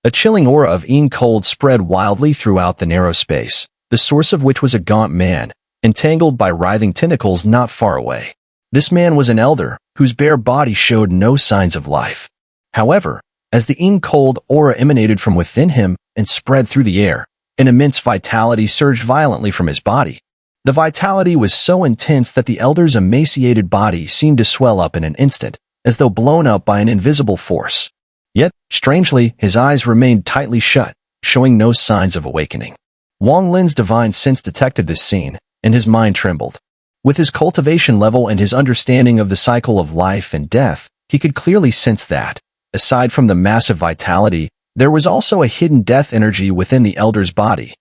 A chilling aura of cold spread wildly throughout the narrow space, the source of which was a gaunt man, entangled by writhing tentacles not far away. This man was an elder, whose bare body showed no signs of life. However, as the cold aura emanated from within him and spread through the air, an immense vitality surged violently from his body. The vitality was so intense that the elder's emaciated body seemed to swell up in an instant, as though blown up by an invisible force. Yet, strangely, his eyes remained tightly shut, showing no signs of awakening. Wang Lin's divine sense detected this scene, and his mind trembled. With his cultivation level and his understanding of the cycle of life and death, he could clearly sense that, aside from the massive vitality, there was also a hidden death energy within the elder's body,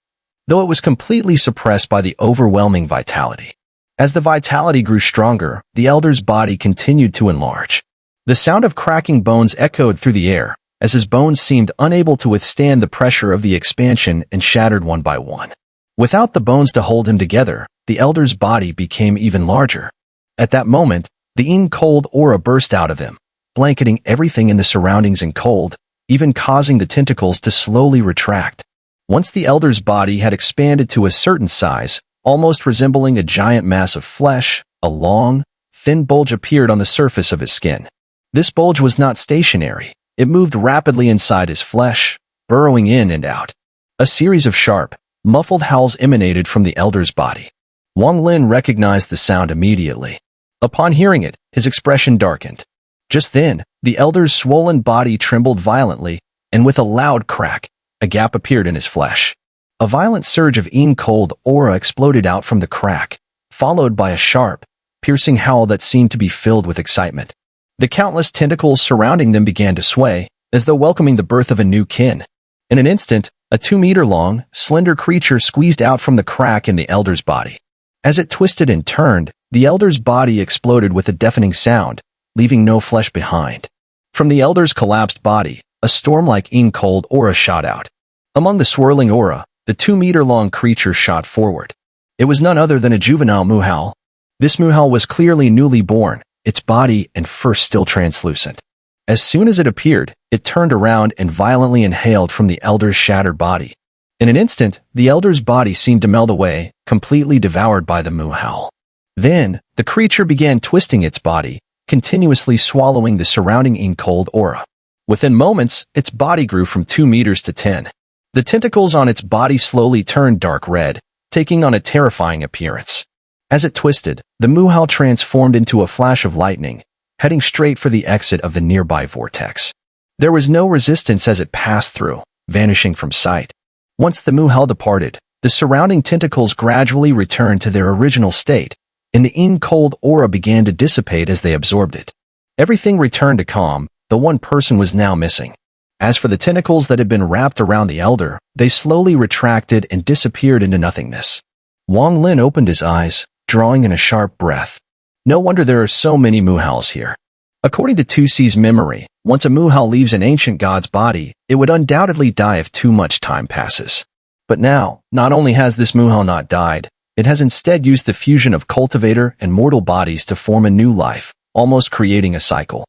though it was completely suppressed by the overwhelming vitality. As the vitality grew stronger, the elder's body continued to enlarge. The sound of cracking bones echoed through the air, as his bones seemed unable to withstand the pressure of the expansion and shattered one by one. Without the bones to hold him together, the elder's body became even larger. At that moment, the cold aura burst out of him, blanketing everything in the surroundings in cold, even causing the tentacles to slowly retract. Once the elder's body had expanded to a certain size, almost resembling a giant mass of flesh, a long, thin bulge appeared on the surface of his skin. This bulge was not stationary. It moved rapidly inside his flesh, burrowing in and out. A series of sharp, muffled howls emanated from the elder's body. Wang Lin recognized the sound immediately. Upon hearing it, his expression darkened. Just then, the elder's swollen body trembled violently, and with a loud crack, a gap appeared in his flesh. A violent surge of cold aura exploded out from the crack, followed by a sharp, piercing howl that seemed to be filled with excitement. The countless tentacles surrounding them began to sway, as though welcoming the birth of a new kin. In an instant, a 2-meter-long, slender creature squeezed out from the crack in the elder's body. As it twisted and turned, the elder's body exploded with a deafening sound, leaving no flesh behind. From the elder's collapsed body, a storm-like cold aura shot out. Among the swirling aura, the 2-meter-long creature shot forward. It was none other than a juvenile Muhal. This Muhal was clearly newly born, its body and fur still translucent. As soon as it appeared, it turned around and violently inhaled from the elder's shattered body. In an instant, the elder's body seemed to melt away, completely devoured by the Muhal. Then, the creature began twisting its body, continuously swallowing the surrounding cold aura. Within moments, its body grew from 2 meters to 10. The tentacles on its body slowly turned dark red, taking on a terrifying appearance. As it twisted, the Muhal transformed into a flash of lightning, heading straight for the exit of the nearby vortex. There was no resistance as it passed through, vanishing from sight. Once the Muhal departed, the surrounding tentacles gradually returned to their original state, and the cold aura began to dissipate as they absorbed it. Everything returned to calm, though one person was now missing. As for the tentacles that had been wrapped around the elder, they slowly retracted and disappeared into nothingness. Wang Lin opened his eyes, drawing in a sharp breath. No wonder there are so many Muhals here. According to Tusi's memory, once a Muhal leaves an ancient god's body, it would undoubtedly die if too much time passes. But now, not only has this Muhal not died, it has instead used the fusion of cultivator and mortal bodies to form a new life, almost creating a cycle.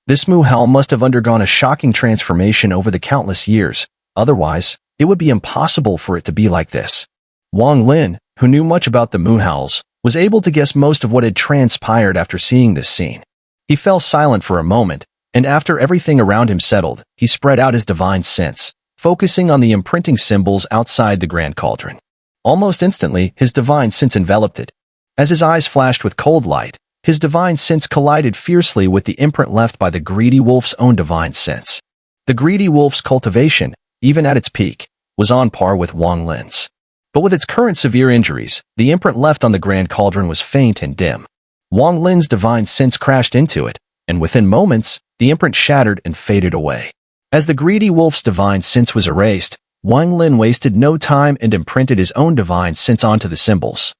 This Muhal must have undergone a shocking transformation over the countless years, otherwise, it would be impossible for it to be like this. Wang Lin, who knew much about the Muhals, was able to guess most of what had transpired after seeing this scene. He fell silent for a moment, and after everything around him settled, he spread out his divine sense, focusing on the imprinting symbols outside the Grand Cauldron. Almost instantly, his divine sense enveloped it. As his eyes flashed with cold light, his divine sense collided fiercely with the imprint left by the greedy wolf's own divine sense. The greedy wolf's cultivation, even at its peak, was on par with Wang Lin's. But with its current severe injuries, the imprint left on the Grand Cauldron was faint and dim. Wang Lin's divine sense crashed into it, and within moments, the imprint shattered and faded away. As the greedy wolf's divine sense was erased, Wang Lin wasted no time and imprinted his own divine sense onto the symbols.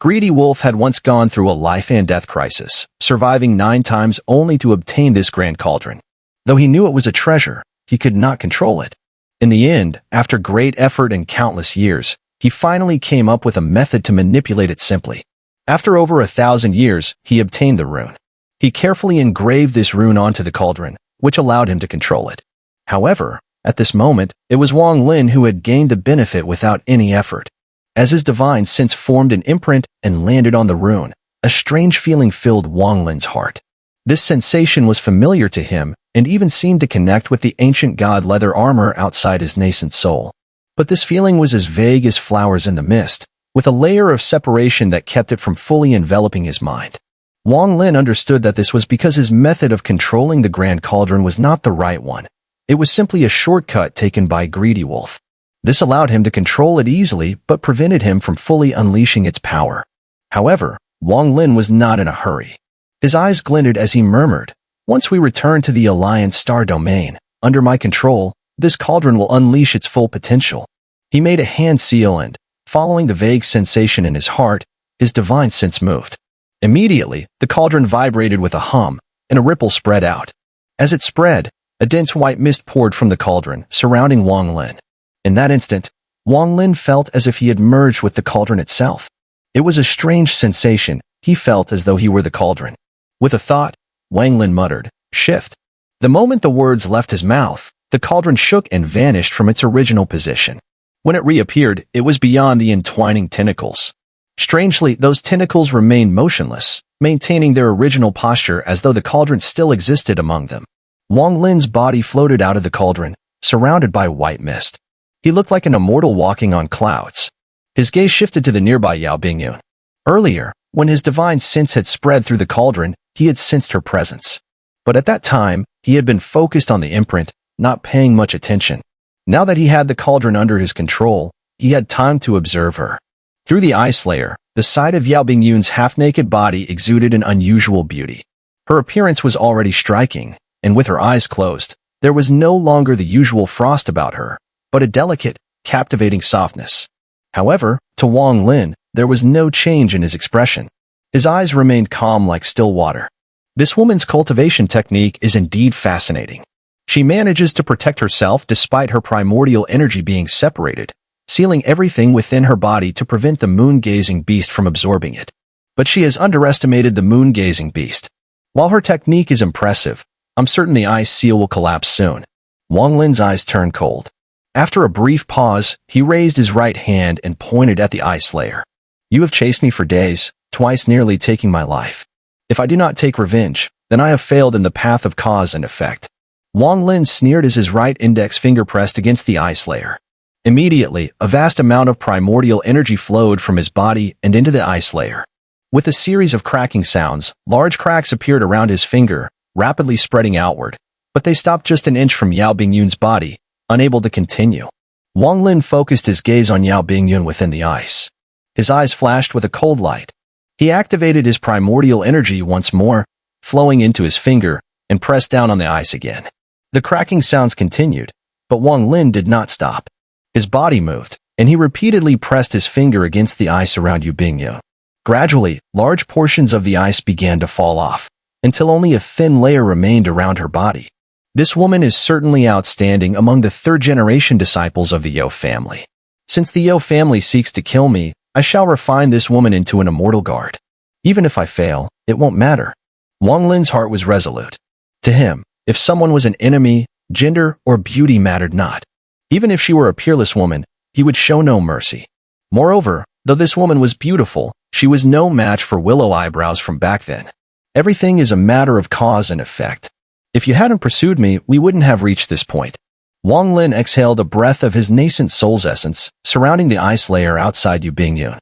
Greedy wolf had once gone through a life and death crisis, surviving 9 times only to obtain this Grand Cauldron. Though he knew it was a treasure, he could not control it. In the end, after great effort and countless years, he finally came up with a method to manipulate it simply. After over 1,000 years, he obtained the rune. He carefully engraved this rune onto the cauldron, which allowed him to control it. However, At this moment, it was Wang Lin who had gained the benefit without any effort. As his divine sense formed an imprint and landed on the rune, a strange feeling filled Wang Lin's heart. This sensation was familiar to him and even seemed to connect with the ancient god leather armor outside his nascent soul. But this feeling was as vague as flowers in the mist, with a layer of separation that kept it from fully enveloping his mind. Wang Lin understood that this was because his method of controlling the Grand Cauldron was not the right one. It was simply a shortcut taken by Greedy Wolf. This allowed him to control it easily, but prevented him from fully unleashing its power. However, Wang Lin was not in a hurry. His eyes glinted as he murmured, "Once we return to the Alliance Star Domain, under my control, this cauldron will unleash its full potential." He made a hand seal and, following the vague sensation in his heart, his divine sense moved. Immediately, the cauldron vibrated with a hum, and a ripple spread out. As it spread, a dense white mist poured from the cauldron, surrounding Wang Lin. In that instant, Wang Lin felt as if he had merged with the cauldron itself. It was a strange sensation. He felt as though he were the cauldron. With a thought, Wang Lin muttered, "Shift." The moment the words left his mouth, the cauldron shook and vanished from its original position. When it reappeared, it was beyond the entwining tentacles. Strangely, those tentacles remained motionless, maintaining their original posture as though the cauldron still existed among them. Wang Lin's body floated out of the cauldron, surrounded by white mist. He looked like an immortal walking on clouds. His gaze shifted to the nearby Yao Bingyun. Earlier, when his divine sense had spread through the cauldron, he had sensed her presence. But at that time, he had been focused on the imprint, not paying much attention. Now that he had the cauldron under his control, he had time to observe her. Through the ice layer, the sight of Yao Bingyun's half-naked body exuded an unusual beauty. Her appearance was already striking, and with her eyes closed, there was no longer the usual frost about her, but a delicate, captivating softness. However, to Wang Lin, there was no change in his expression. His eyes remained calm like still water. This woman's cultivation technique is indeed fascinating. She manages to protect herself despite her primordial energy being separated, sealing everything within her body to prevent the moon-gazing beast from absorbing it. But she has underestimated the moon-gazing beast. While her technique is impressive, I'm certain the ice seal will collapse soon. Wang Lin's eyes turned cold. After a brief pause, he raised his right hand and pointed at the ice layer. "You have chased me for days, twice nearly taking my life. If I do not take revenge, then I have failed in the path of cause and effect." Wang Lin sneered as his right index finger pressed against the ice layer. Immediately, a vast amount of primordial energy flowed from his body and into the ice layer. With a series of cracking sounds, large cracks appeared around his finger, rapidly spreading outward, but they stopped just an inch from Yao Bingyun's body, unable to continue. Wang Lin focused his gaze on Yao Bingyun within the ice. His eyes flashed with a cold light. He activated his primordial energy once more, flowing into his finger, and pressed down on the ice again. The cracking sounds continued, but Wang Lin did not stop. His body moved, and he repeatedly pressed his finger against the ice around Yao Bingyun. Gradually, large portions of the ice began to fall off, until only a thin layer remained around her body. This woman is certainly outstanding among the third-generation disciples of the Yao family. Since the Yao family seeks to kill me, I shall refine this woman into an immortal guard. Even if I fail, it won't matter. Wang Lin's heart was resolute. To him, if someone was an enemy, gender or beauty mattered not. Even if she were a peerless woman, he would show no mercy. Moreover, though this woman was beautiful, she was no match for Willow Eyebrows from back then. Everything is a matter of cause and effect. If you hadn't pursued me, we wouldn't have reached this point. Wang Lin exhaled a breath of his nascent soul's essence, surrounding the ice layer outside Yao Bingyun.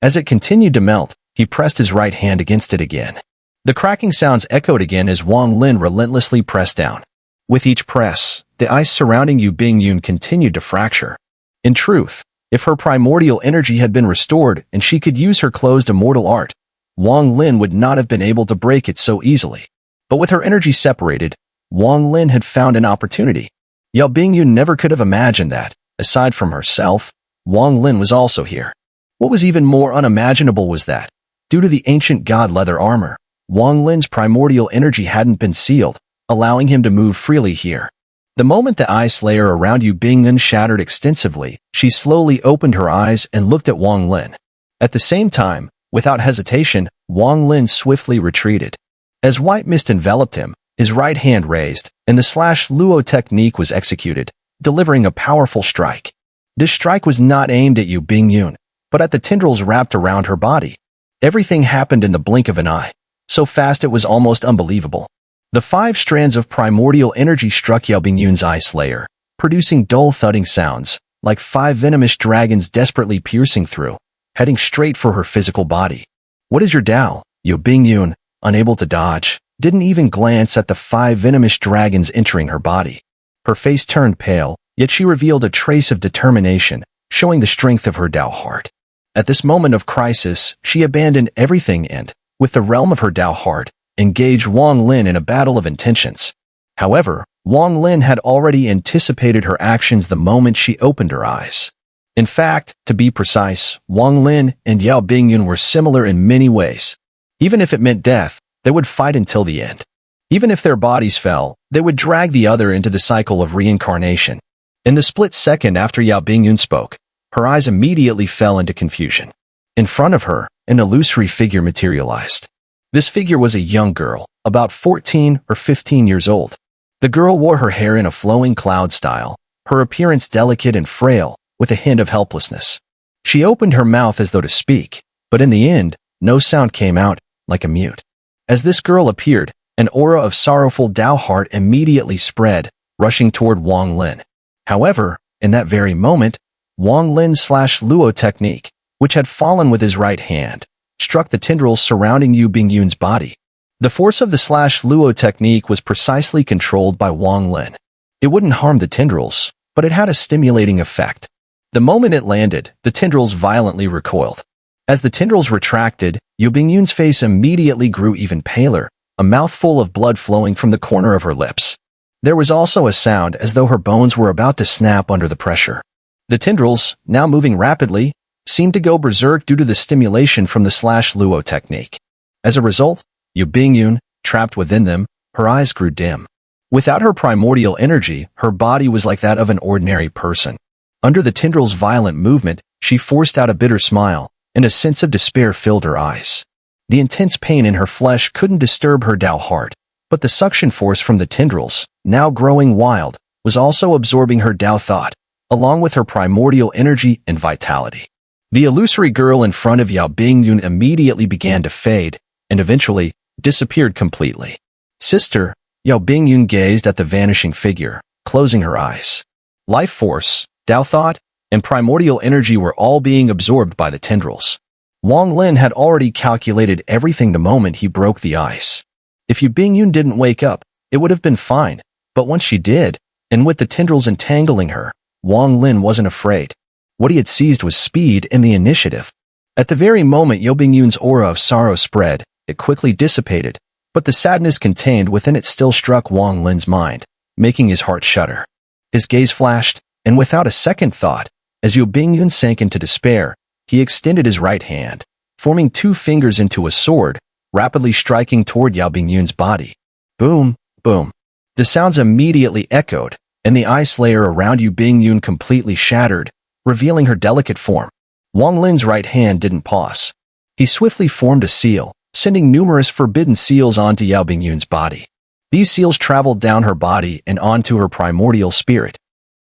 As it continued to melt, he pressed his right hand against it again. The cracking sounds echoed again as Wang Lin relentlessly pressed down. With each press, the ice surrounding Yao Bingyun continued to fracture. In truth, if her primordial energy had been restored and she could use her closed immortal art, Wang Lin would not have been able to break it so easily. But with her energy separated, Wang Lin had found an opportunity. Yao Bingyun never could have imagined that, aside from herself, Wang Lin was also here. What was even more unimaginable was that, due to the ancient god leather armor, Wang Lin's primordial energy hadn't been sealed, allowing him to move freely here. The moment the ice layer around Yao Bingyun shattered extensively, she slowly opened her eyes and looked at Wang Lin. At the same time, without hesitation, Wang Lin swiftly retreated. As white mist enveloped him, his right hand raised, and the slash luo technique was executed, delivering a powerful strike. This strike was not aimed at Yu Bingyun, but at the tendrils wrapped around her body. Everything happened in the blink of an eye, so fast it was almost unbelievable. The 5 strands of primordial energy struck Yao Bingyun's ice layer, producing dull thudding sounds, like 5 venomous dragons desperately piercing through, heading straight for her physical body. "What is your Dao?" Yao Bingyun, unable to dodge, didn't even glance at the 5 venomous dragons entering her body. Her face turned pale, yet she revealed a trace of determination, showing the strength of her Dao heart. At this moment of crisis, she abandoned everything and, with the realm of her Dao heart, engaged Wang Lin in a battle of intentions. However, Wang Lin had already anticipated her actions the moment she opened her eyes. In fact, to be precise, Wang Lin and Yao Bingyun were similar in many ways. Even if it meant death, they would fight until the end. Even if their bodies fell, they would drag the other into the cycle of reincarnation. In the split second after Yao Bingyun spoke, her eyes immediately fell into confusion. In front of her, an illusory figure materialized. This figure was a young girl, about 14 or 15 years old. The girl wore her hair in a flowing cloud style, her appearance delicate and frail, with a hint of helplessness. She opened her mouth as though to speak, but in the end, no sound came out, like a mute. As this girl appeared, an aura of sorrowful Dao heart immediately spread, rushing toward Wang Lin. However, in that very moment, Wang Lin's /luo technique, which had fallen with his right hand, struck the tendrils surrounding Yu Bingyun's body. The force of the /luo technique was precisely controlled by Wang Lin. It wouldn't harm the tendrils, but it had a stimulating effect. The moment it landed, the tendrils violently recoiled. As the tendrils retracted, Yu Bingyun's face immediately grew even paler, a mouthful of blood flowing from the corner of her lips. There was also a sound as though her bones were about to snap under the pressure. The tendrils, now moving rapidly, seemed to go berserk due to the stimulation from the /luo technique. As a result, Yu Bingyun, trapped within them, her eyes grew dim. Without her primordial energy, her body was like that of an ordinary person. Under the tendrils' violent movement, she forced out a bitter smile, and a sense of despair filled her eyes. The intense pain in her flesh couldn't disturb her Dao heart, but the suction force from the tendrils, now growing wild, was also absorbing her Dao thought, along with her primordial energy and vitality. The illusory girl in front of Yao Bingyun immediately began to fade, and eventually disappeared completely. "Sister," Yao Bingyun gazed at the vanishing figure, closing her eyes. Life force, Dao thought, and primordial energy were all being absorbed by the tendrils. Wang Lin had already calculated everything the moment he broke the ice. If Yu Bingyun didn't wake up, it would have been fine, but once she did, and with the tendrils entangling her, Wang Lin wasn't afraid. What he had seized was speed and the initiative. At the very moment Yao Bingyun's aura of sorrow spread, it quickly dissipated, but the sadness contained within it still struck Wang Lin's mind, making his heart shudder. His gaze flashed, and without a second thought, as Yao Bingyun sank into despair, he extended his right hand, forming 2 fingers into a sword, rapidly striking toward Yao Bingyun's body. Boom, boom. The sounds immediately echoed, and the ice layer around Yu Bingyun completely shattered, revealing her delicate form. Wang Lin's right hand didn't pause. He swiftly formed a seal, sending numerous forbidden seals onto Yao Bingyun's body. These seals traveled down her body and onto her primordial spirit.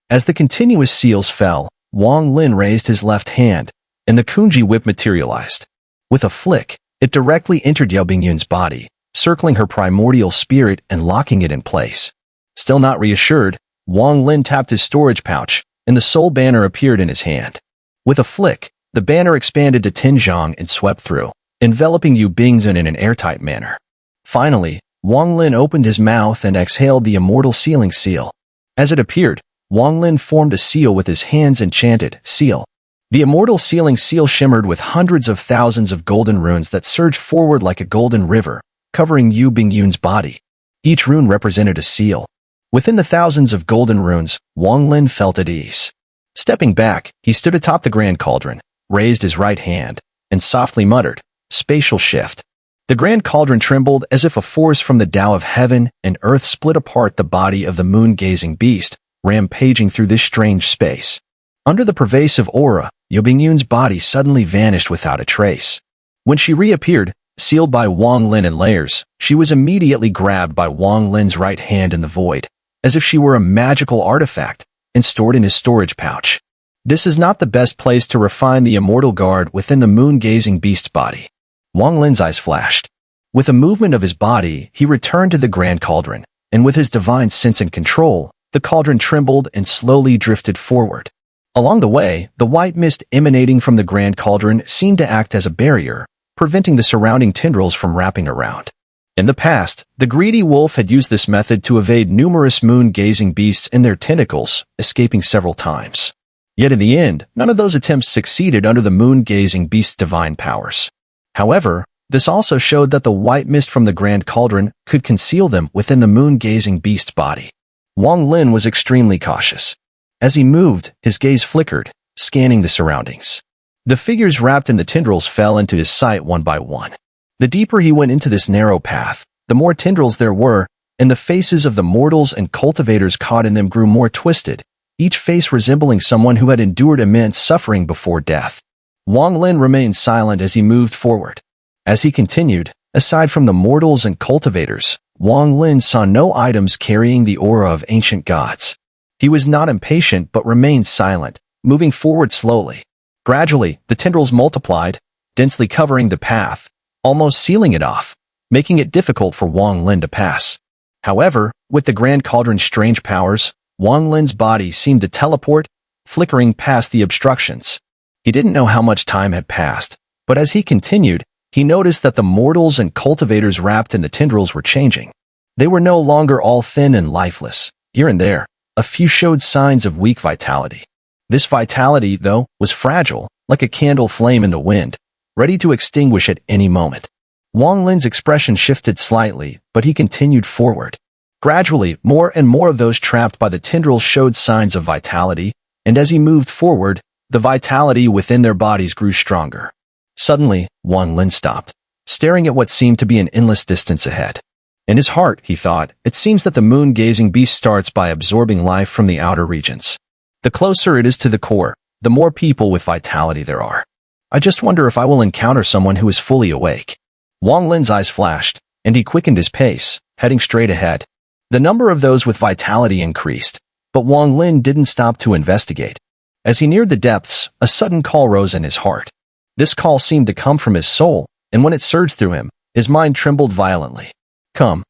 As the continuous seals fell, Wang Lin raised his left hand, and the Kunji whip materialized. With a flick, it directly entered Yao Bingyun's body, circling her primordial spirit and locking it in place. Still not reassured, Wang Lin tapped his storage pouch, and the soul banner appeared in his hand. With a flick, the banner expanded to 10 zhang and swept through, enveloping Yu Bingyun in an airtight manner. Finally, Wang Lin opened his mouth and exhaled the immortal sealing seal. As it appeared, Wang Lin formed a seal with his hands and chanted, "Seal." The immortal sealing seal shimmered with hundreds of thousands of golden runes that surged forward like a golden river, covering Yu Bingyun's body. Each rune represented a seal. Within the thousands of golden runes, Wang Lin felt at ease. Stepping back, he stood atop the Grand Cauldron, raised his right hand, and softly muttered, "Spatial shift." The Grand Cauldron trembled as if a force from the Tao of heaven and earth split apart the body of the moon-gazing beast, rampaging through this strange space. Under the pervasive aura, Yao Bingyun's body suddenly vanished without a trace. When she reappeared, sealed by Wang Lin in layers, she was immediately grabbed by Wang Lin's right hand in the void, as if she were a magical artifact, and stored in his storage pouch. This is not the best place to refine the immortal guard within the moon-gazing beast's body. Wang Lin's eyes flashed. With a movement of his body, he returned to the Grand Cauldron, and with his divine sense and control, the cauldron trembled and slowly drifted forward. Along the way, the white mist emanating from the Grand Cauldron seemed to act as a barrier, preventing the surrounding tendrils from wrapping around. In the past, the greedy wolf had used this method to evade numerous moon-gazing beasts and their tentacles, escaping several times. Yet in the end, none of those attempts succeeded under the moon-gazing beast's divine powers. However, this also showed that the white mist from the Grand Cauldron could conceal them within the moon-gazing beast's body. Wang Lin was extremely cautious. As he moved, his gaze flickered, scanning the surroundings. The figures wrapped in the tendrils fell into his sight one by one. The deeper he went into this narrow path, the more tendrils there were, and the faces of the mortals and cultivators caught in them grew more twisted, each face resembling someone who had endured immense suffering before death. Wang Lin remained silent as he moved forward. As he continued, aside from the mortals and cultivators, Wang Lin saw no items carrying the aura of ancient gods. He was not impatient but remained silent, moving forward slowly. Gradually, the tendrils multiplied, densely covering the path, almost sealing it off, making it difficult for Wang Lin to pass. However, with the Grand Cauldron's strange powers, Wang Lin's body seemed to teleport, flickering past the obstructions. He didn't know how much time had passed, but as he continued, he noticed that the mortals and cultivators wrapped in the tendrils were changing. They were no longer all thin and lifeless. Here and there, a few showed signs of weak vitality. This vitality, though, was fragile, like a candle flame in the wind, ready to extinguish at any moment. Wang Lin's expression shifted slightly, but he continued forward. Gradually, more and more of those trapped by the tendrils showed signs of vitality, and as he moved forward, the vitality within their bodies grew stronger. Suddenly, Wang Lin stopped, staring at what seemed to be an endless distance ahead. In his heart, he thought, it seems that the moon-gazing beast starts by absorbing life from the outer regions. The closer it is to the core, the more people with vitality there are. I just wonder if I will encounter someone who is fully awake. Wang Lin's eyes flashed, and he quickened his pace, heading straight ahead. The number of those with vitality increased, but Wang Lin didn't stop to investigate. As he neared the depths, a sudden call rose in his heart. This call seemed to come from his soul, and when it surged through him, his mind trembled violently. Come.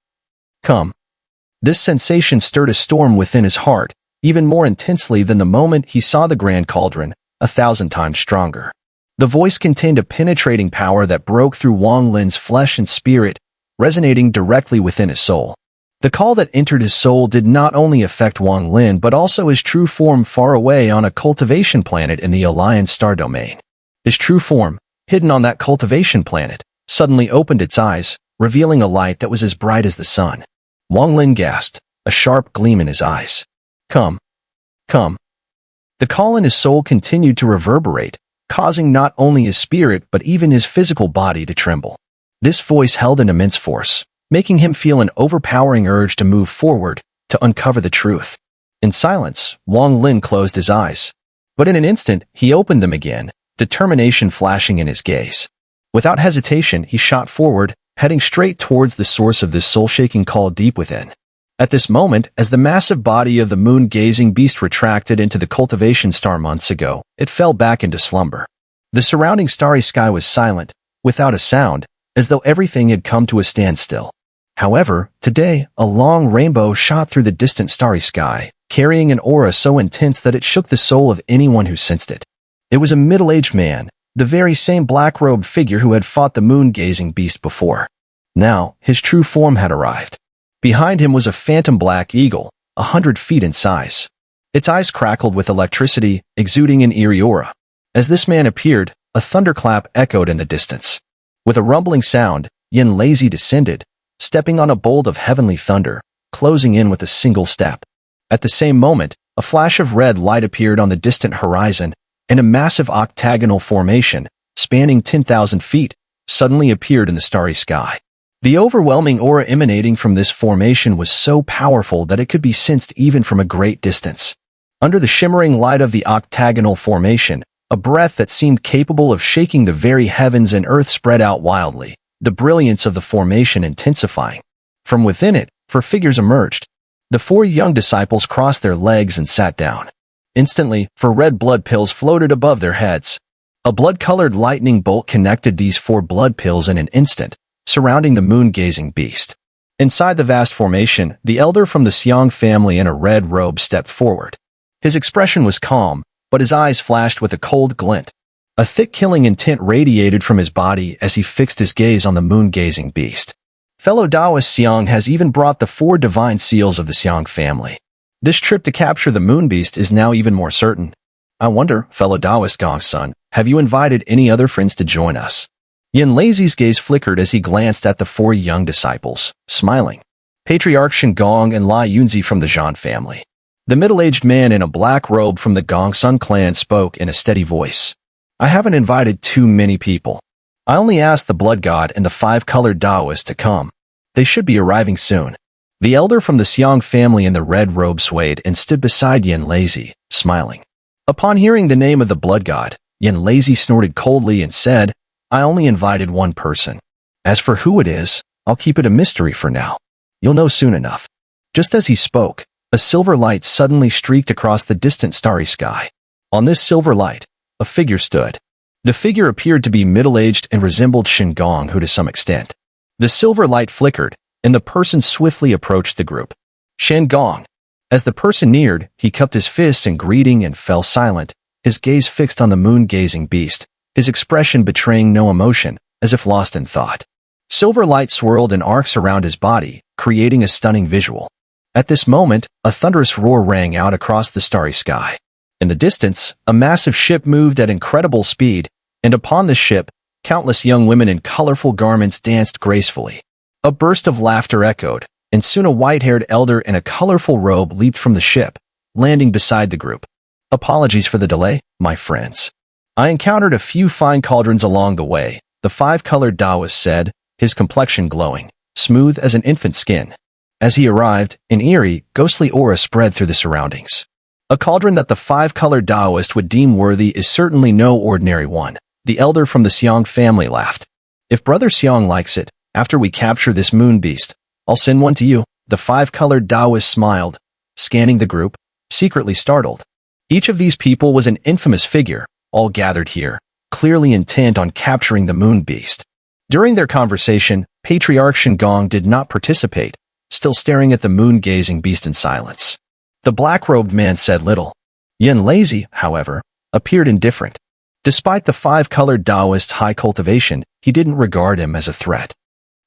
Come. This sensation stirred a storm within his heart, even more intensely than the moment he saw the Grand Cauldron, 1,000 times stronger. The voice contained a penetrating power that broke through Wang Lin's flesh and spirit, resonating directly within his soul. The call that entered his soul did not only affect Wang Lin but also his true form far away on a cultivation planet in the Alliance star domain. His true form, hidden on that cultivation planet, suddenly opened its eyes, revealing a light that was as bright as the sun. Wang Lin gasped, a sharp gleam in his eyes. Come. Come. The call in his soul continued to reverberate, causing not only his spirit but even his physical body to tremble. This voice held an immense force, making him feel an overpowering urge to move forward, to uncover the truth. In silence, Wang Lin closed his eyes. But in an instant, he opened them again, determination flashing in his gaze. Without hesitation, he shot forward, heading straight towards the source of this soul-shaking call deep within. At this moment, as the massive body of the moon-gazing beast retracted into the cultivation star months ago, it fell back into slumber. The surrounding starry sky was silent, without a sound, as though everything had come to a standstill. However, today, a long rainbow shot through the distant starry sky, carrying an aura so intense that it shook the soul of anyone who sensed it. It was a middle-aged man, the very same black-robed figure who had fought the moon-gazing beast before. Now, his true form had arrived. Behind him was a phantom black eagle, 100 feet in size. Its eyes crackled with electricity, exuding an eerie aura. As this man appeared, a thunderclap echoed in the distance. With a rumbling sound, Yin Lazy descended, stepping on a bolt of heavenly thunder, closing in with a single step. At the same moment, a flash of red light appeared on the distant horizon, and a massive octagonal formation, spanning 10,000 feet, suddenly appeared in the starry sky. The overwhelming aura emanating from this formation was so powerful that it could be sensed even from a great distance. Under the shimmering light of the octagonal formation, a breath that seemed capable of shaking the very heavens and earth spread out wildly, the brilliance of the formation intensifying. From within it, 4 figures emerged. The 4 young disciples crossed their legs and sat down. Instantly, 4 red blood pills floated above their heads. A blood-colored lightning bolt connected these 4 blood pills in an instant, surrounding the moon-gazing beast. Inside the vast formation, the elder from the Xiang family in a red robe stepped forward. His expression was calm, but his eyes flashed with a cold glint. A thick killing intent radiated from his body as he fixed his gaze on the moon-gazing beast. Fellow Taoist Xiang has even brought the 4 divine seals of the Xiang family. This trip to capture the moon beast is now even more certain. I wonder, fellow Taoist Gong's son, have you invited any other friends to join us? Yin Lazy's gaze flickered as he glanced at the 4 young disciples, smiling. Patriarch Shen Gong and Lai Yunzi from the Zhan family. The middle-aged man in a black robe from the Gongsun clan spoke in a steady voice. I haven't invited too many people. I only asked the blood god and the 5-colored Taoists to come. They should be arriving soon. The elder from the Xiang family in the red robe swayed and stood beside Yin Lazy, smiling. Upon hearing the name of the blood god, Yin Lazy snorted coldly and said, I only invited 1 person. As for who it is, I'll keep it a mystery for now. You'll know soon enough. Just as he spoke, a silver light suddenly streaked across the distant starry sky. On this silver light, a figure stood. The figure appeared to be middle-aged and resembled Shen Gong to some extent. The silver light flickered, and the person swiftly approached the group. Shen Gong. As the person neared, he cupped his fists in greeting and fell silent, his gaze fixed on the moon-gazing beast, his expression betraying no emotion, as if lost in thought. Silver light swirled in arcs around his body, creating a stunning visual. At this moment, a thunderous roar rang out across the starry sky. In the distance, a massive ship moved at incredible speed, and upon the ship, countless young women in colorful garments danced gracefully. A burst of laughter echoed, and soon a white-haired elder in a colorful robe leaped from the ship, landing beside the group. Apologies for the delay, my friends. I encountered a few fine cauldrons along the way, the 5-colored Taoist said, his complexion glowing, smooth as an infant's skin. As he arrived, an eerie, ghostly aura spread through the surroundings. A cauldron that the 5-colored Taoist would deem worthy is certainly no ordinary one. The elder from the Xiang family laughed. If Brother Xiang likes it, after we capture this moon beast, I'll send one to you. The 5-colored Taoist smiled, scanning the group, secretly startled. Each of these people was an infamous figure, all gathered here, clearly intent on capturing the moon beast. During their conversation, Patriarch Shen Gong did not participate, still staring at the moon-gazing beast in silence. The black-robed man said little. Yin Lazy, however, appeared indifferent. Despite the 5-colored Taoist's high cultivation, he didn't regard him as a threat.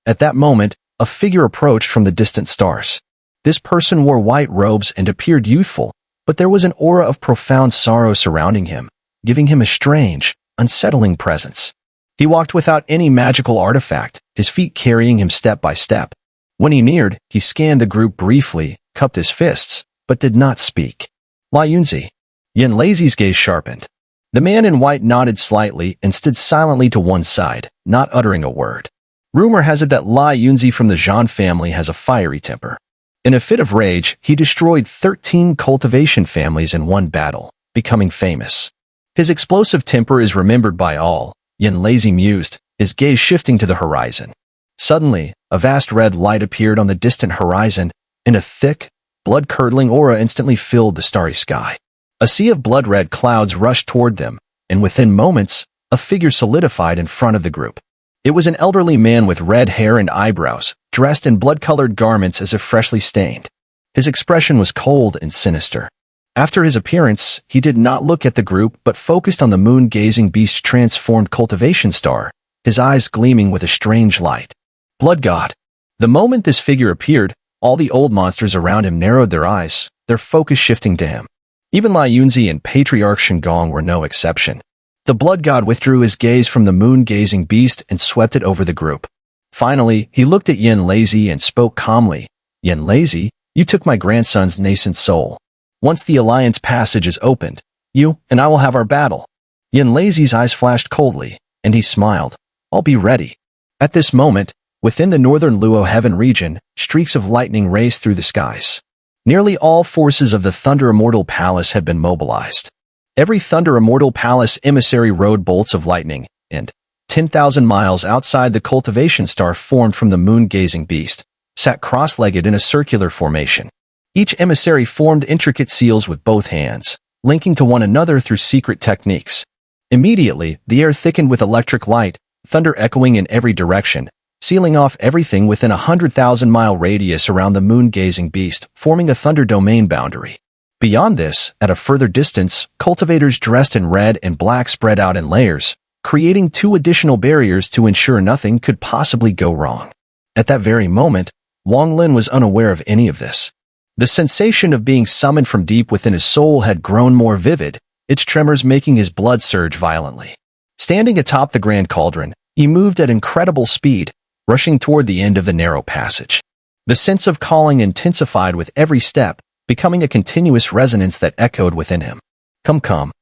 At that moment, a figure approached from the distant stars. This person wore white robes and appeared youthful, but there was an aura of profound sorrow surrounding him, giving him a strange, unsettling presence. He walked without any magical artifact, his feet carrying him step by step. When he neared, he scanned the group briefly, cupped his fists, but did not speak. Lai Yunzi. Yin Lazy's gaze sharpened. The man in white nodded slightly and stood silently to one side, not uttering a word. Rumor has it that Lai Yunzi from the Zhan family has a fiery temper. In a fit of rage, he destroyed 13 cultivation families in one battle, becoming famous. His explosive temper is remembered by all, Yin Lazy mused, his gaze shifting to the horizon. Suddenly, a vast red light appeared on the distant horizon, and a thick, blood-curdling aura instantly filled the starry sky. A sea of blood-red clouds rushed toward them, and within moments, a figure solidified in front of the group. It was an elderly man with red hair and eyebrows, dressed in blood-colored garments as if freshly stained. His expression was cold and sinister. After his appearance, he did not look at the group but focused on the moon-gazing beast's transformed cultivation star, his eyes gleaming with a strange light. Blood God. The moment this figure appeared, all the old monsters around him narrowed their eyes, their focus shifting to him. Even Lai Yunzi and Patriarch Shen Gong were no exception. The blood god withdrew his gaze from the moon-gazing beast and swept it over the group. Finally, he looked at Yin Lazy and spoke calmly. Yin Lazy, you took my grandson's nascent soul. Once the alliance passage is opened, you and I will have our battle. Yin Lazy's eyes flashed coldly, and he smiled. I'll be ready. At this moment, within the northern Luo heaven region, streaks of lightning raced through the skies. Nearly all forces of the Thunder Immortal Palace had been mobilized. Every Thunder Immortal Palace emissary rode bolts of lightning, and 10,000 miles outside the cultivation star formed from the moon-gazing beast, sat cross-legged in a circular formation. Each emissary formed intricate seals with both hands, linking to one another through secret techniques. Immediately, the air thickened with electric light, thunder echoing in every direction, sealing off everything within a 100,000-mile radius around the moon-gazing beast, forming a thunder domain boundary. Beyond this, at a further distance, cultivators dressed in red and black spread out in layers, creating 2 additional barriers to ensure nothing could possibly go wrong. At that very moment, Wang Lin was unaware of any of this. The sensation of being summoned from deep within his soul had grown more vivid, its tremors making his blood surge violently. Standing atop the Grand Cauldron, he moved at incredible speed, rushing toward the end of the narrow passage. The sense of calling intensified with every step, becoming a continuous resonance that echoed within him. Come.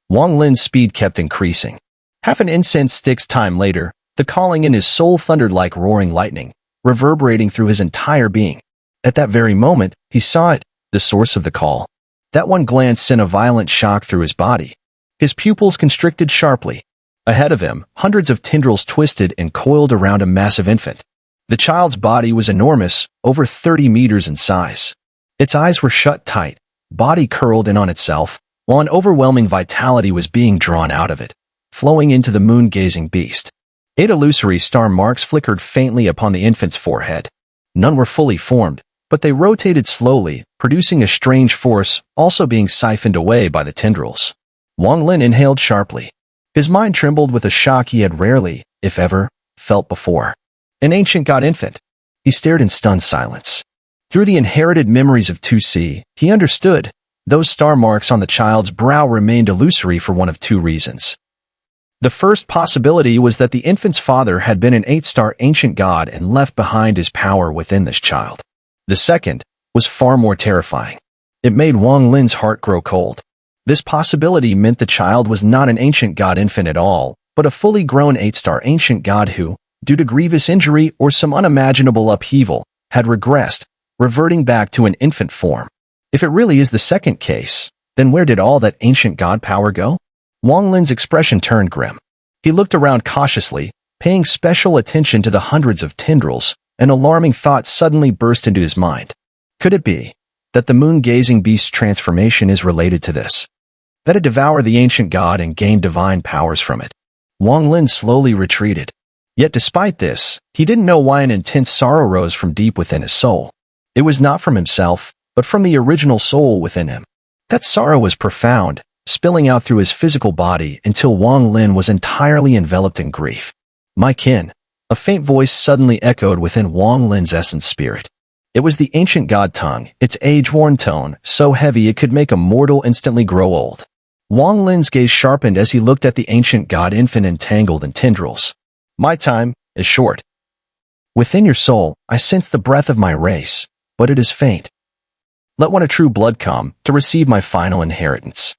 Wang Lin's speed kept increasing. Half an incense stick's time later, the calling in his soul thundered like roaring lightning, reverberating through his entire being. At that very moment, he saw it, the source of the call. That one glance sent a violent shock through his body. His pupils constricted sharply. Ahead of him, hundreds of tendrils twisted and coiled around a massive infant. The child's body was enormous, over 30 meters in size. Its eyes were shut tight, body curled in on itself, while an overwhelming vitality was being drawn out of it, flowing into the moon-gazing beast. 8 illusory star marks flickered faintly upon the infant's forehead. None were fully formed, but they rotated slowly, producing a strange force also being siphoned away by the tendrils. Wang Lin inhaled sharply. His mind trembled with a shock he had rarely, if ever, felt before. An ancient god infant. He stared in stunned silence. Through the inherited memories of 2C, he understood. Those star marks on the child's brow remained illusory for one of 2 reasons. The first possibility was that the infant's father had been an 8-star ancient god and left behind his power within this child. The second was far more terrifying. It made Wang Lin's heart grow cold. This possibility meant the child was not an ancient god infant at all, but a fully grown 8-star ancient god who, due to grievous injury or some unimaginable upheaval, had regressed, reverting back to an infant form. If it really is the second case, then where did all that ancient god power go? Wang Lin's expression turned grim. He looked around cautiously, paying special attention to the hundreds of tendrils. An alarming thought suddenly burst into his mind. Could it be that the moon-gazing beast's transformation is related to this? That it devoured the ancient god and gained divine powers from it? Wang Lin slowly retreated. Yet despite this, he didn't know why an intense sorrow rose from deep within his soul. It was not from himself, but from the original soul within him. That sorrow was profound, spilling out through his physical body until Wang Lin was entirely enveloped in grief. My kin. A faint voice suddenly echoed within Wang Lin's essence spirit. It was the ancient god tongue, its age-worn tone, so heavy it could make a mortal instantly grow old. Wang Lin's gaze sharpened as he looked at the ancient god infant entangled in tendrils. My time is short. Within your soul, I sense the breath of my race, but it is faint. Let one of true blood come to receive my final inheritance.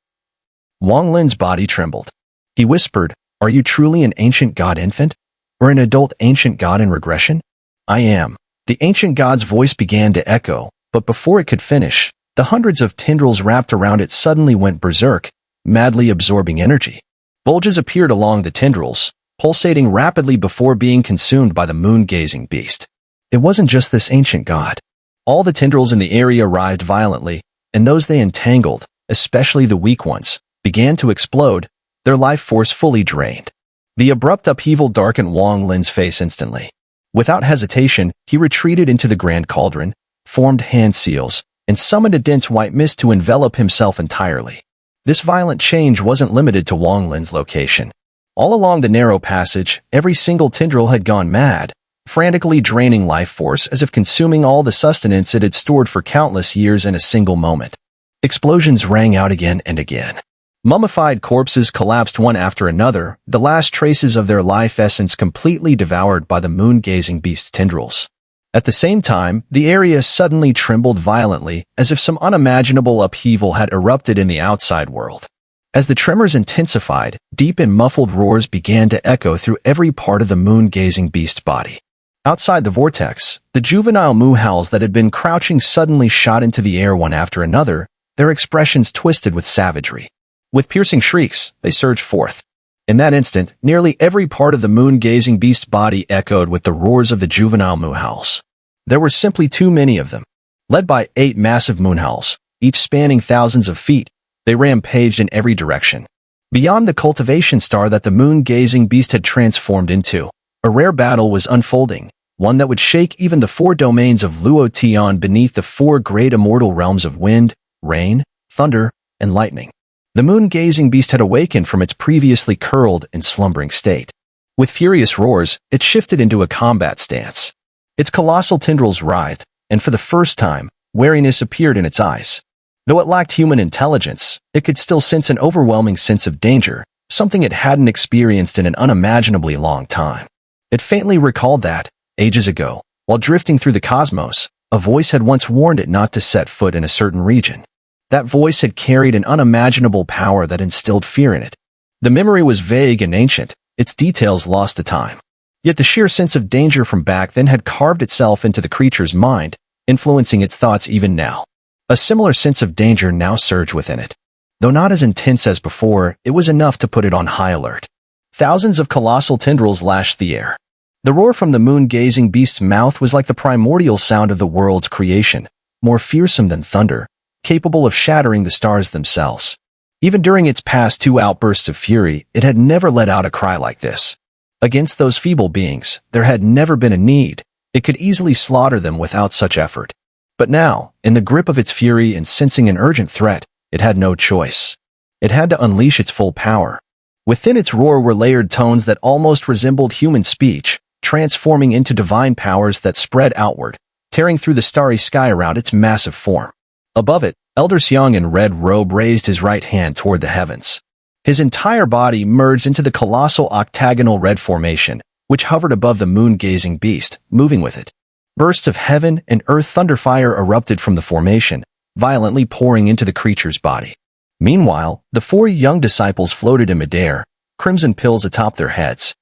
Wang Lin's body trembled. He whispered, Are you truly an ancient god infant? Or an adult ancient god in regression? I am. The ancient god's voice began to echo, but before it could finish, the hundreds of tendrils wrapped around it suddenly went berserk, madly absorbing energy. Bulges appeared along the tendrils, pulsating rapidly before being consumed by the moon-gazing beast. It wasn't just this ancient god. All the tendrils in the area writhed violently, and those they entangled, especially the weak ones, began to explode, their life force fully drained. The abrupt upheaval darkened Wang Lin's face instantly. Without hesitation, he retreated into the Grand Cauldron, formed hand seals, and summoned a dense white mist to envelop himself entirely. This violent change wasn't limited to Wang Lin's location. All along the narrow passage, every single tendril had gone mad, frantically draining life force as if consuming all the sustenance it had stored for countless years in a single moment. Explosions rang out again and again. Mummified corpses collapsed one after another, the last traces of their life essence completely devoured by the moon-gazing beast's tendrils. At the same time, the area suddenly trembled violently, as if some unimaginable upheaval had erupted in the outside world. As the tremors intensified, deep and muffled roars began to echo through every part of the moon-gazing beast's body. Outside the vortex, the juvenile moo howls that had been crouching suddenly shot into the air one after another, their expressions twisted with savagery. With piercing shrieks, they surged forth. In that instant, nearly every part of the moon-gazing beast's body echoed with the roars of the juvenile moo howls. There were simply too many of them. Led by 8 massive moonhowls, each spanning thousands of feet, they rampaged in every direction. Beyond the cultivation star that the moon-gazing beast had transformed into, a rare battle was unfolding, one that would shake even the 4 domains of Luo Tian beneath the 4 great immortal realms of wind, rain, thunder, and lightning. The moon-gazing beast had awakened from its previously curled and slumbering state. With furious roars, it shifted into a combat stance. Its colossal tendrils writhed, and for the first time, wariness appeared in its eyes. Though it lacked human intelligence, it could still sense an overwhelming sense of danger, something it hadn't experienced in an unimaginably long time. It faintly recalled that, ages ago, while drifting through the cosmos, a voice had once warned it not to set foot in a certain region. That voice had carried an unimaginable power that instilled fear in it. The memory was vague and ancient, its details lost to time. Yet the sheer sense of danger from back then had carved itself into the creature's mind, influencing its thoughts even now. A similar sense of danger now surged within it. Though not as intense as before, it was enough to put it on high alert. Thousands of colossal tendrils lashed the air. The roar from the moon-gazing beast's mouth was like the primordial sound of the world's creation, more fearsome than thunder, capable of shattering the stars themselves. Even during its past 2 outbursts of fury, it had never let out a cry like this. Against those feeble beings, there had never been a need. It could easily slaughter them without such effort. But now, in the grip of its fury and sensing an urgent threat, it had no choice. It had to unleash its full power. Within its roar were layered tones that almost resembled human speech, transforming into divine powers that spread outward, tearing through the starry sky around its massive form. Above it, Elder Xun'er in red robe raised his right hand toward the heavens. His entire body merged into the colossal octagonal red formation, which hovered above the moon-gazing beast, moving with it. Bursts of heaven and earth thunderfire erupted from the formation, violently pouring into the creature's body. Meanwhile, the 4 young disciples floated in midair, crimson pills atop their heads.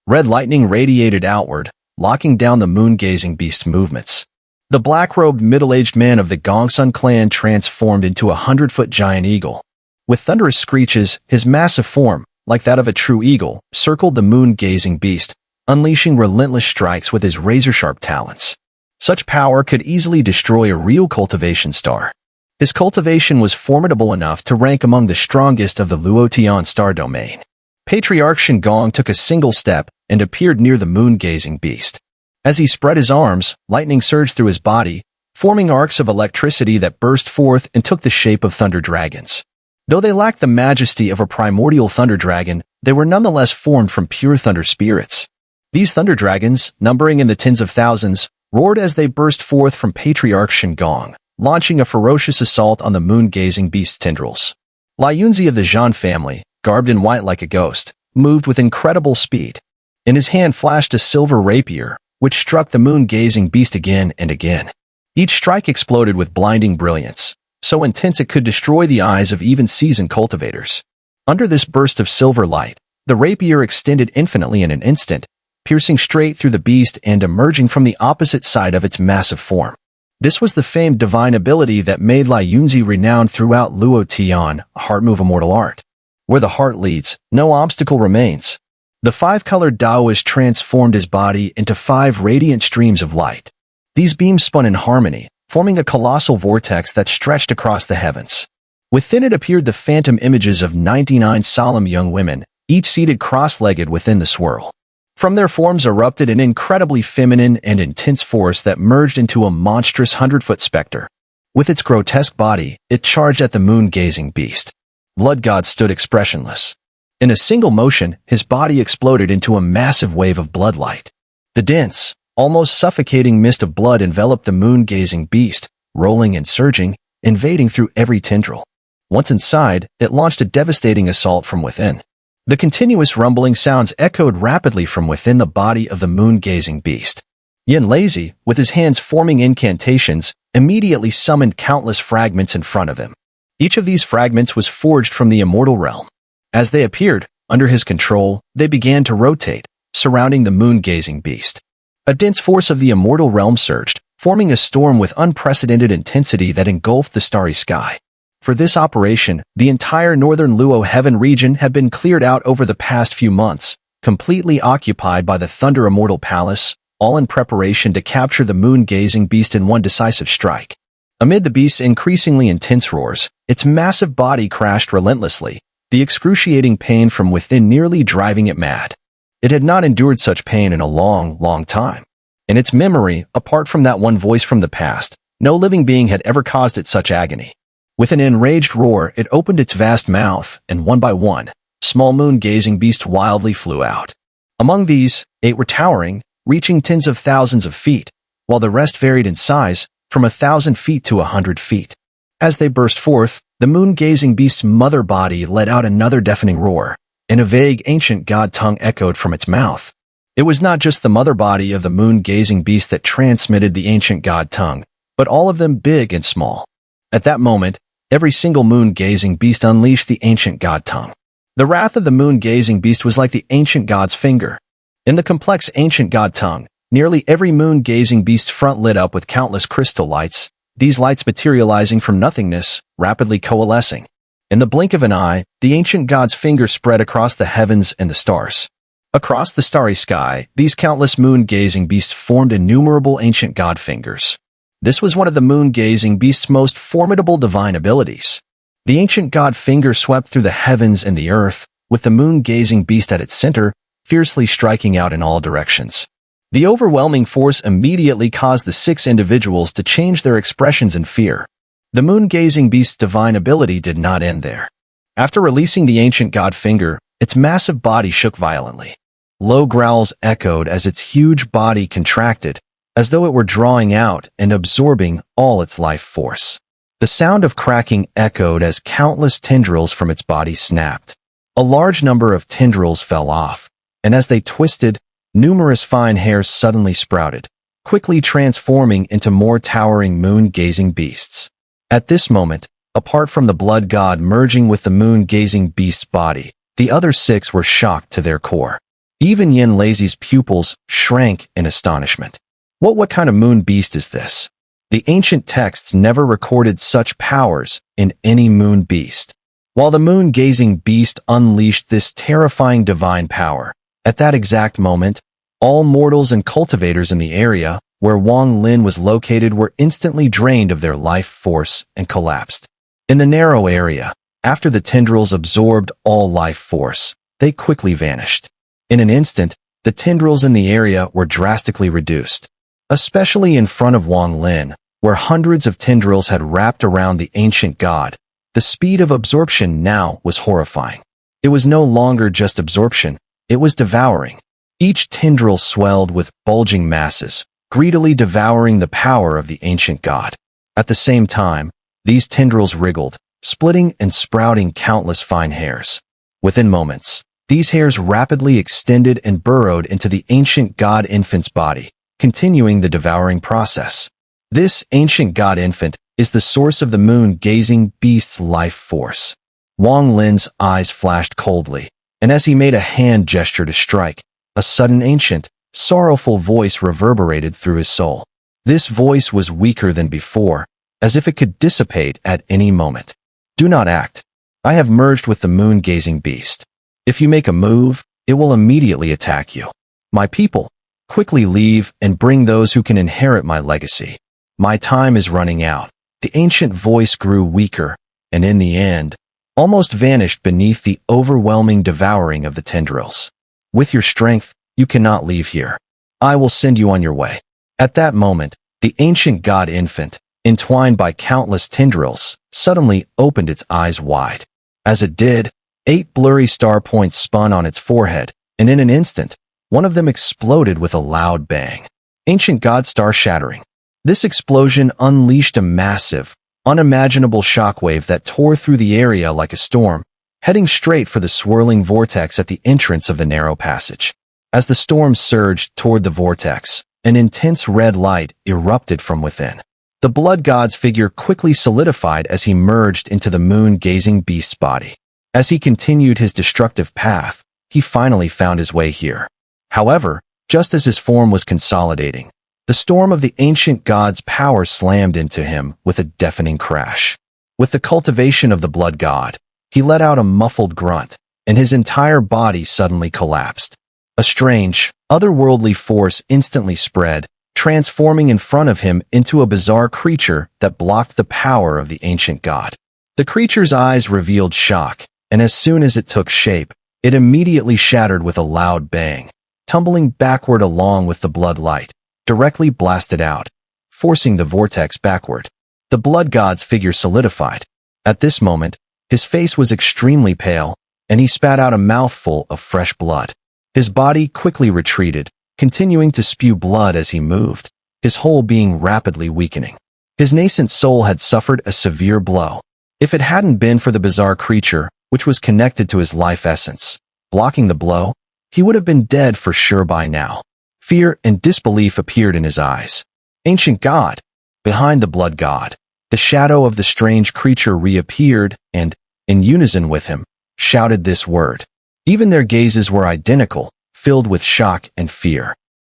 Red lightning radiated outward, locking down the moon-gazing beast's movements. The black-robed middle-aged man of the Gongsun clan transformed into a 100-foot giant eagle. With thunderous screeches, his massive form, like that of a true eagle, circled the moon-gazing beast, unleashing relentless strikes with his razor-sharp talons. Such power could easily destroy a real cultivation star. His cultivation was formidable enough to rank among the strongest of the Luo Tian star domain. Patriarch Xun'er took a single step and appeared near the moon-gazing beast. As he spread his arms, lightning surged through his body, forming arcs of electricity that burst forth and took the shape of thunder dragons. Though they lacked the majesty of a primordial thunder dragon, they were nonetheless formed from pure thunder spirits. These thunder dragons, numbering in the tens of thousands, roared as they burst forth from Patriarch Xun'er, launching a ferocious assault on the moon-gazing beast's tendrils. Lai Yunzi of the Zhan family, garbed in white like a ghost, moved with incredible speed. In his hand flashed a silver rapier, which struck the moon-gazing beast again and again. Each strike exploded with blinding brilliance, so intense it could destroy the eyes of even seasoned cultivators. Under this burst of silver light, the rapier extended infinitely in an instant, piercing straight through the beast and emerging from the opposite side of its massive form. This was the famed divine ability that made Lai Yunzi renowned throughout Luo Tian, a heart move immortal art. Where the heart leads, no obstacle remains. The 5-colored Taoist transformed his body into 5 radiant streams of light. These beams spun in harmony, forming a colossal vortex that stretched across the heavens. Within it appeared the phantom images of 99 solemn young women, each seated cross-legged within the swirl. From their forms erupted an incredibly feminine and intense force that merged into a monstrous 100-foot specter. With its grotesque body, it charged at the moon-gazing beast. Blood God stood expressionless. In a single motion, his body exploded into a massive wave of blood light. The dense, almost suffocating mist of blood enveloped the moon-gazing beast, rolling and surging, invading through every tendril. Once inside, it launched a devastating assault from within. The continuous rumbling sounds echoed rapidly from within the body of the moon-gazing beast. Yin Lazy, with his hands forming incantations, immediately summoned countless fragments in front of him. Each of these fragments was forged from the immortal realm. As they appeared, under his control, they began to rotate, surrounding the moon-gazing beast. A dense force of the immortal realm surged, forming a storm with unprecedented intensity that engulfed the starry sky. For this operation, the entire northern Luo heaven region had been cleared out over the past few months, completely occupied by the Thunder Immortal Palace, all in preparation to capture the moon-gazing beast in one decisive strike. Amid the beast's increasingly intense roars, its massive body crashed relentlessly, the excruciating pain from within nearly driving it mad. It had not endured such pain in a long, long time. In its memory, apart from that one voice from the past, no living being had ever caused it such agony. With an enraged roar, it opened its vast mouth, and one by one, small moon-gazing beasts wildly flew out. Among these, 8 were towering, reaching tens of thousands of feet, while the rest varied in size, from 1,000 feet to 100 feet. As they burst forth, the moon-gazing beast's mother body let out another deafening roar, and a vague ancient god tongue echoed from its mouth. It was not just the mother body of the moon-gazing beast that transmitted the ancient god tongue, but all of them big and small. At that moment, every single moon-gazing beast unleashed the ancient god tongue. The wrath of the moon-gazing beast was like the ancient god's finger. In the complex ancient god tongue, nearly every moon-gazing beast's front lit up with countless crystal lights, these lights materializing from nothingness, rapidly coalescing. In the blink of an eye, the ancient god's finger spread across the heavens and the stars. Across the starry sky, these countless moon-gazing beasts formed innumerable ancient god fingers. This was one of the moon-gazing beast's most formidable divine abilities. The ancient god finger swept through the heavens and the earth, with the moon-gazing beast at its center, fiercely striking out in all directions. The overwhelming force immediately caused the 6 individuals to change their expressions in fear. The moon-gazing beast's divine ability did not end there. After releasing the ancient god finger, its massive body shook violently. Low growls echoed as its huge body contracted, as though it were drawing out and absorbing all its life force. The sound of cracking echoed as countless tendrils from its body snapped. A large number of tendrils fell off, and as they twisted, numerous fine hairs suddenly sprouted, quickly transforming into more towering moon-gazing beasts. At this moment, apart from the blood god merging with the moon-gazing beast's body, the other 6 were shocked to their core. Even Yin Lazy's pupils shrank in astonishment. What kind of moon beast is this? The ancient texts never recorded such powers in any moon beast. While the moon-gazing beast unleashed this terrifying divine power, at that exact moment, all mortals and cultivators in the area where Wang Lin was located were instantly drained of their life force and collapsed. In the narrow area, after the tendrils absorbed all life force, they quickly vanished. In an instant, the tendrils in the area were drastically reduced, especially in front of Wang Lin, where hundreds of tendrils had wrapped around the ancient god. The speed of absorption now was horrifying. It was no longer just absorption, it was devouring. Each tendril swelled with bulging masses, greedily devouring the power of the ancient god. At the same time, these tendrils wriggled, splitting and sprouting countless fine hairs. Within moments, these hairs rapidly extended and burrowed into the ancient god infant's body, continuing the devouring process. This ancient god infant is the source of the moon-gazing beast's life force. Wang Lin's eyes flashed coldly, and as he made a hand gesture to strike, a sudden ancient, sorrowful voice reverberated through his soul. This voice was weaker than before, as if it could dissipate at any moment. Do not act. I have merged with the moon-gazing beast. If you make a move, it will immediately attack you. My people, quickly leave and bring those who can inherit my legacy. My time is running out. The ancient voice grew weaker, and in the end, almost vanished beneath the overwhelming devouring of the tendrils. With your strength, you cannot leave here. I will send you on your way. At that moment, the ancient god infant, entwined by countless tendrils, suddenly opened its eyes wide. As it did, 8 blurry star points spun on its forehead, and in an instant, one of them exploded with a loud bang. Ancient god star shattering. This explosion unleashed a massive, unimaginable shockwave that tore through the area like a storm, heading straight for the swirling vortex at the entrance of the narrow passage. As the storm surged toward the vortex, an intense red light erupted from within. The blood god's figure quickly solidified as he merged into the moon-gazing beast's body. As he continued his destructive path, he finally found his way here. However, just as his form was consolidating, the storm of the ancient god's power slammed into him with a deafening crash. With the cultivation of the blood god, he let out a muffled grunt, and his entire body suddenly collapsed. A strange, otherworldly force instantly spread, transforming in front of him into a bizarre creature that blocked the power of the ancient god. The creature's eyes revealed shock, and as soon as it took shape, it immediately shattered with a loud bang, tumbling backward along with the blood light, directly blasted out, forcing the vortex backward. The blood god's figure solidified. At this moment, his face was extremely pale, and he spat out a mouthful of fresh blood. His body quickly retreated, continuing to spew blood as he moved, his whole being rapidly weakening. His nascent soul had suffered a severe blow. If it hadn't been for the bizarre creature, which was connected to his life essence, blocking the blow, he would have been dead for sure by now. Fear and disbelief appeared in his eyes. Ancient God! Behind the blood god, the shadow of the strange creature reappeared and, in unison with him, shouted this word. Even their gazes were identical, filled with shock and fear.